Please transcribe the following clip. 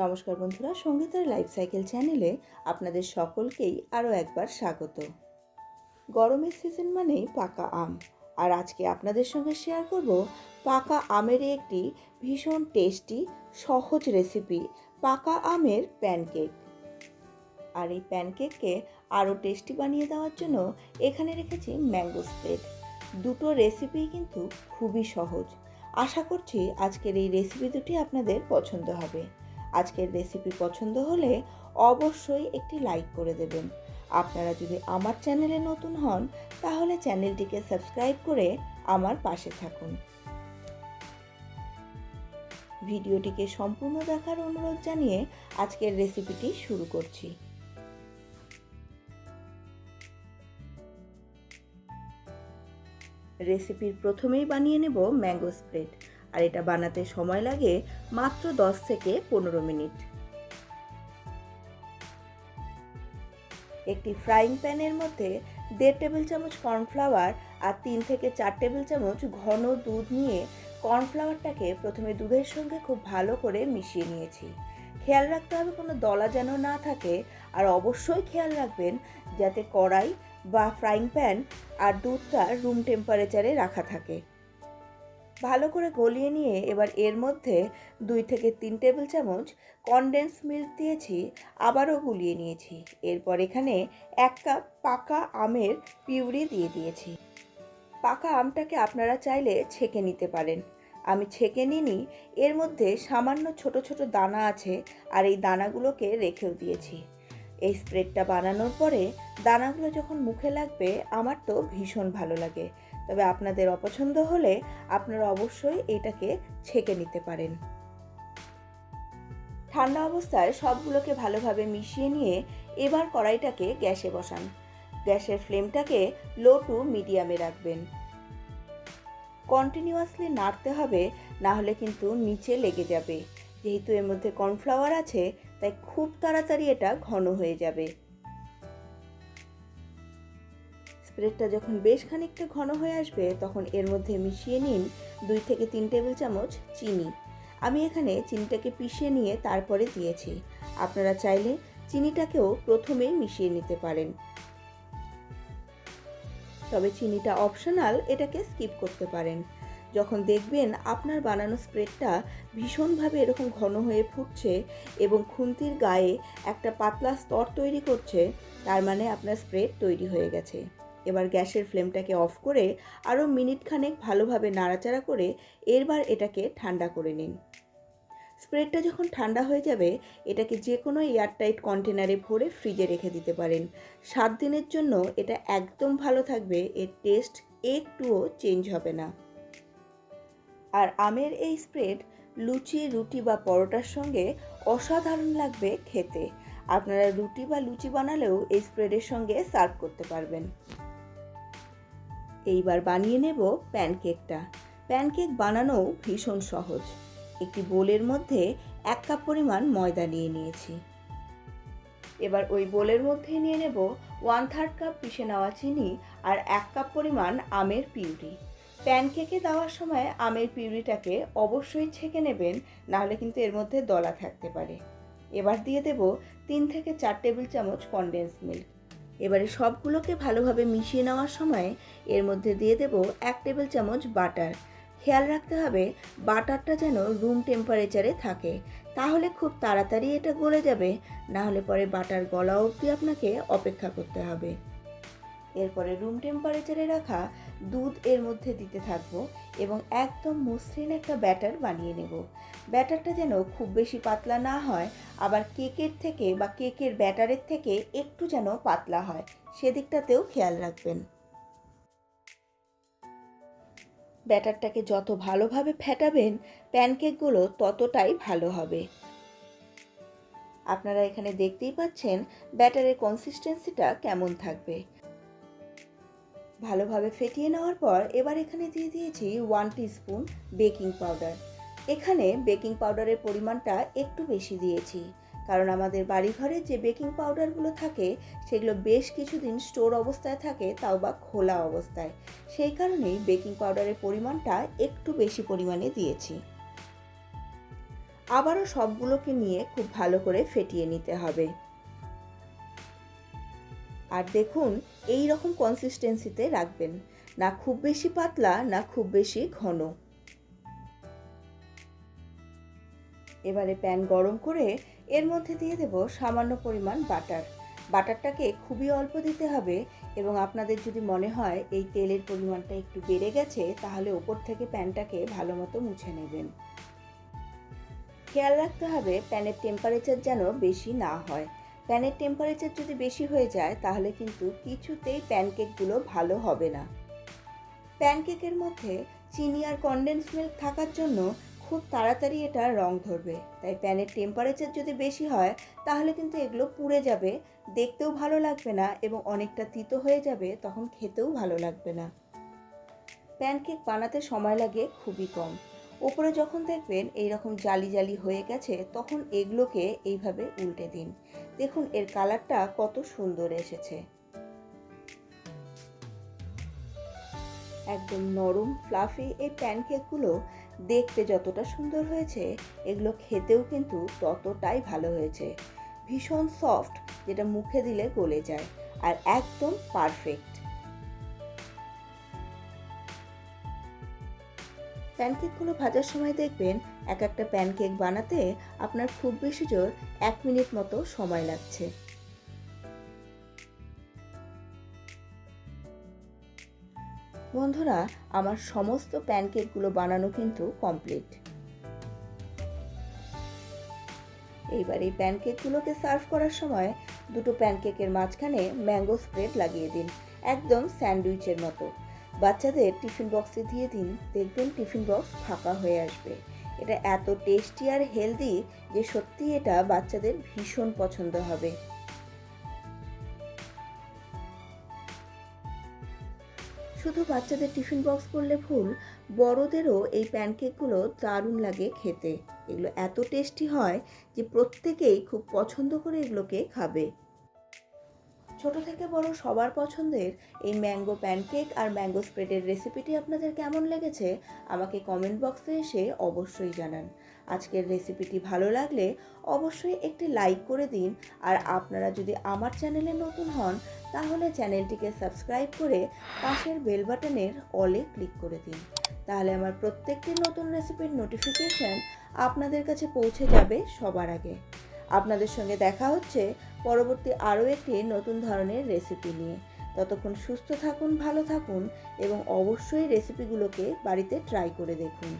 নমস্কার বন্ধুরা, সঙ্গীতার life cycle চ্যানেলে আপনাদের সকলকেই আরও একবার স্বাগত। গরমের সিজন মানেই পাকা আম, আর আজকে আপনাদের সঙ্গে শেয়ার করব পাকা আমের একটি ভীষণ টেস্টি সহজ রেসিপি, পাকা আমের প্যানকেক। আর এই প্যানকেককে আরও টেস্টি বানিয়ে দেওয়ার জন্য এখানে রেখেছি ম্যাঙ্গো স্প্রেড। দুটো রেসিপি কিন্তু খুবই সহজ। আশা করছি আজকের এই রেসিপি দুটি আপনাদের পছন্দ হবে। আজকের রেসিপি পছন্দ হলে অবশ্যই একটি লাইক করে দেবেন। আপনারা যদি আমার চ্যানেলে নতুন হন তাহলে চ্যানেলটিকে সাবস্ক্রাইব করে আমার পাশে থাকুন। ভিডিওটিকে সম্পূর্ণ দেখার অনুরোধ জানিয়ে আজকের রেসিপিটি শুরু করছি। রেসিপির প্রথমেই বানিয়ে নেব ম্যাঙ্গো স্প্রেড, আর এটা বানাতে সময় লাগে মাত্র 10 থেকে 15 মিনিট। একটি ফ্রাইং প্যানের মধ্যে 1.5 টেবিল চামচ কর্নফ্লাওয়ার আর 3 থেকে 4 টেবিল চামচ ঘন দুধ নিয়ে কর্নফ্লাওয়ারটাকে প্রথমে দুধের সঙ্গে খুব ভালো করে মিশিয়ে নিয়েছি। খেয়াল রাখতে হবে কোনো দলা যেন না থাকে, আর অবশ্যই খেয়াল রাখবেন যাতে কড়াই বা ফ্রাইং প্যান আর দুধটা রুম টেম্পারেচারে রাখা থাকে। ভালো করে গলিয়ে নিয়ে এবার এর মধ্যে 2 থেকে 3 টেবিল চামচ কনডেন্স মিল্ক দিয়েছি, আবারও গুলিয়ে নিয়েছি। এরপর এখানে 1 কাপ পাকা আমের পিউরি দিয়ে দিয়েছি। পাকা আমটাকে আপনারা চাইলে ছেঁকে নিতে পারেন, আমি ছেঁকে নিইনি। এর মধ্যে সামান্য ছোট ছোট দানা আছে, আর এই দানাগুলোকে রেখেও দিয়েছি। এই স্প্রেডটা বানানোর পরে দানাগুলো যখন মুখে লাগবে আমার তো ভীষণ ভালো লাগে, তবে আপনাদের অপছন্দ হলে আপনারা অবশ্যই এটাকে ছেঁকে নিতে পারেন। ঠান্ডা অবস্থায় সবগুলোকে ভালোভাবে মিশিয়ে নিয়ে এবার কড়াইটাকে গ্যাসে বসান। গ্যাসের ফ্লেমটাকে লো টু মিডিয়ামে রাখবেন। কন্টিনিউয়াসলি নাড়তে হবে, না হলে কিন্তু নিচে লেগে যাবে। যেহেতু এর মধ্যে কর্নফ্লাওয়ার আছে তাই খুব তাড়াতাড়ি এটা ঘন হয়ে যাবে। স্প্রেডটা যখন বেশ খানিকটা ঘন হয়ে আসবে তখন এর মধ্যে মিশিয়ে নিন 2 থেকে 3 টেবিল চামচ চিনি। আমি এখানে চিনিটাকে পিষে নিয়ে তারপরে দিয়েছি। আপনারা চাইলে চিনিটাকেও প্রথমেই মিশিয়ে নিতে পারেন, তবে চিনিটা অপশনাল, এটাকে স্কিপ করতে পারেন। যখন দেখবেন আপনার বানানো স্প্রেডটা ভীষণভাবে এরকম ঘন হয়ে ফুটছে এবং খুন্তির গায়ে একটা পাতলা স্তর তৈরি করছে, তার মানে আপনার স্প্রেড তৈরি হয়ে গেছে। এবার গ্যাসের ফ্লেমটাকে অফ করে আরও মিনিট খানেক ভালোভাবে নাড়াচাড়া করে এরবার এটাকে ঠান্ডা করে নিন। স্প্রেডটা যখন ঠান্ডা হয়ে যাবে এটাকে যে কোনো এয়ারটাইট কন্টেনারে ভরে ফ্রিজে রেখে দিতে পারেন। 7 দিনের জন্য এটা একদম ভালো থাকবে, এর টেস্ট একটুও চেঞ্জ হবে না। আর আমের এই স্প্রেড লুচি, রুটি বা পরোটার সঙ্গে অসাধারণ লাগবে খেতে। আপনারা রুটি বা লুচি বানালেও এই স্প্রেডের সঙ্গে সার্ভ করতে পারবেন। এইবার বানিয়ে নেব প্যানকেকটা। প্যানকেক বানানোও ভীষণ সহজ। একটি বোলের মধ্যে 1 কাপ পরিমাণ ময়দা নিয়ে নিয়েছি। এবার ওই বোলের মধ্যে নিয়ে নেব 1/3 কাপ পিষে নেওয়া চিনি আর 1 কাপ পরিমাণ আমের পিউরি। প্যানকেকে দেওয়ার সময় আমের পিউরিটাকে অবশ্যই ছেঁকে নেবেন, নাহলে কিন্তু এর মধ্যে দলা থাকতে পারে। এবার দিয়ে দেব 3 থেকে 4 টেবিল চামচ কনডেন্স মিল্ক। এবারে সবগুলোকে ভালোভাবে মিশিয়ে নেওয়ার সময় এর মধ্যে দিয়ে দেব 1 টেবিল চামচ বাটার। খেয়াল রাখতে হবে বাটারটা যেন রুম টেম্পারেচারে থাকে, তাহলে খুব তাড়াতাড়ি এটা গলে যাবে, না হলে পরে বাটার গলা অবধি আপনাকে অপেক্ষা করতে হবে। এরপরে রুম টেম্পারেচারে রাখা দুধ এর মধ্যে দিতে থাকবো এবং একদম মসৃণ একটা ব্যাটার বানিয়ে নেব। ব্যাটারটা যেন খুব বেশি পাতলা না হয়, আবার কেকের থেকে বা কেকের ব্যাটারের থেকে একটু যেন পাতলা হয়, সেদিকটাতেও খেয়াল রাখবেন। ব্যাটারটাকে যত ভালোভাবে ফেটাবেন প্যানকেকগুলো ততটাই ভালো হবে। আপনারা এখানে দেখতেই পাচ্ছেন ব্যাটারের কনসিস্টেন্সিটা কেমন থাকবে। ভালোভাবে ফেটিয়ে নেওয়ার পর এবার এখানে দিয়ে দিয়েছি 1 টিস্পুন বেকিং পাউডার। এখানে বেকিং পাউডারের পরিমাণটা একটু বেশি দিয়েছি, কারণ আমাদের বাড়িঘরে যে বেকিং পাউডারগুলো থাকে সেগুলো বেশ কিছুদিন স্টোর অবস্থায় থাকে, তাও বা খোলা অবস্থায়। সেই কারণেই বেকিং পাউডারের পরিমাণটা একটু বেশি পরিমাণে দিয়েছি। আবারও সবগুলোকে নিয়ে খুব ভালো করে ফেটিয়ে নিতে হবে। আর দেখুন এই রকম কনসিস্টেন্সিতে রাখবেন, না খুব বেশি পাতলা না খুব বেশি ঘন। এবারে প্যান গরম করে এর মধ্যে দিয়ে দেব সামান্য পরিমাণ বাটার। বাটারটাকে খুবই অল্প দিতে হবে এবং আপনাদের যদি মনে হয় এই তেলের পরিমাণটা একটু বেড়ে গেছে তাহলে ওপর থেকে প্যানটাকে ভালো মতো মুছে নেবেন। খেয়াল রাখতে হবে প্যানের টেম্পারেচার যেন বেশি না হয়। প্যানের টেম্পারেচার যদি বেশি হয়ে যায় তাহলে কিন্তু কিছুতেই প্যানকেকগুলো ভালো হবে না। প্যানকেকের মধ্যে চিনি আর কনডেন্স মিল্ক থাকার জন্য খুব তাড়াতাড়ি এটা রং ধরবে, তাই প্যানের টেম্পারেচার যদি বেশি হয় তাহলে কিন্তু এগুলো পুড়ে যাবে, দেখতেও ভালো লাগবে না এবং অনেকটা তিতো হয়ে যাবে, তখন খেতেও ভালো লাগবে না। প্যানকেক বানাতে সময় লাগে খুবই কম। ওপরে যখন দেখবেন এইরকম জালি জালি হয়ে গেছে তখন এগুলোকে এইভাবে উল্টে দিন। দেখুন এর কালারটা কত সুন্দর এসেছে। একদম নরম ফ্লাফি এই প্যানকেকগুলো দেখতে যতটা সুন্দর হয়েছে এগুলো খেতেও কিন্তু ততটাই ভালো হয়েছে। ভীষণ সফট, যেটা মুখে দিলে গলে যায়, আর একদম পারফেক্ট। প্যানকেকগুলো ভাজার সময় দেখবেন এক একটা প্যানকেক বানাতে আপনার খুব বেশি জোর 1 মিনিট মতো সময় লাগছে। বন্ধুরা, আমার সমস্ত প্যানকেকগুলো বানানো কিন্তু কমপ্লিট। এইবার এই প্যানকেকগুলোকে সার্ভ করার সময় দুটো প্যানকেকের মাঝখানে ম্যাঙ্গো স্প্রেড লাগিয়ে দিন, একদম স্যান্ডউইচের মতো। বাচ্চাদের টিফিন বক্সে দিয়ে দিন, দেখবেন টিফিন বক্স ফাঁকা হয়ে আসবে। এটা এত টেস্টি আর হেলদি যে সত্যি এটা বাচ্চাদের ভীষণ পছন্দ হবে। শুধু বাচ্চাদের টিফিন বক্স করলে ভুল, বড়দেরও এই প্যানকেকগুলো দারুণ লাগে খেতে। এগুলো এত টেস্টি হয় যে প্রত্যেকেই খুব পছন্দ করে এগুলোকে খাবে। ছোট থেকে বড় সবার পছন্দের এই ম্যাঙ্গো প্যানকেক আর ম্যাঙ্গো স্প্রেডের রেসিপিটি আপনাদের কেমন লেগেছে আমাকে কমেন্ট বক্সে এসে অবশ্যই জানান। আজকের রেসিপিটি ভালো লাগলে অবশ্যই একটি লাইক করে দিন, আর আপনারা যদি আমার চ্যানেলে নতুন হন তাহলে চ্যানেলটিকে সাবস্ক্রাইব করে পাশের বেল বাটনের অলে ক্লিক করে দিন, তাহলে আমার প্রত্যেকটি নতুন রেসিপির নোটিফিকেশান আপনাদের কাছে পৌঁছে যাবে সবার আগে। আপনাদের সঙ্গে দেখা হচ্ছে পরবর্তী আরও একটি নতুন ধরনের রেসিপি নিয়ে। ততক্ষণ সুস্থ থাকুন, ভালো থাকুন এবং অবশ্যই রেসিপিগুলোকে বাড়িতে ট্রাই করে দেখুন।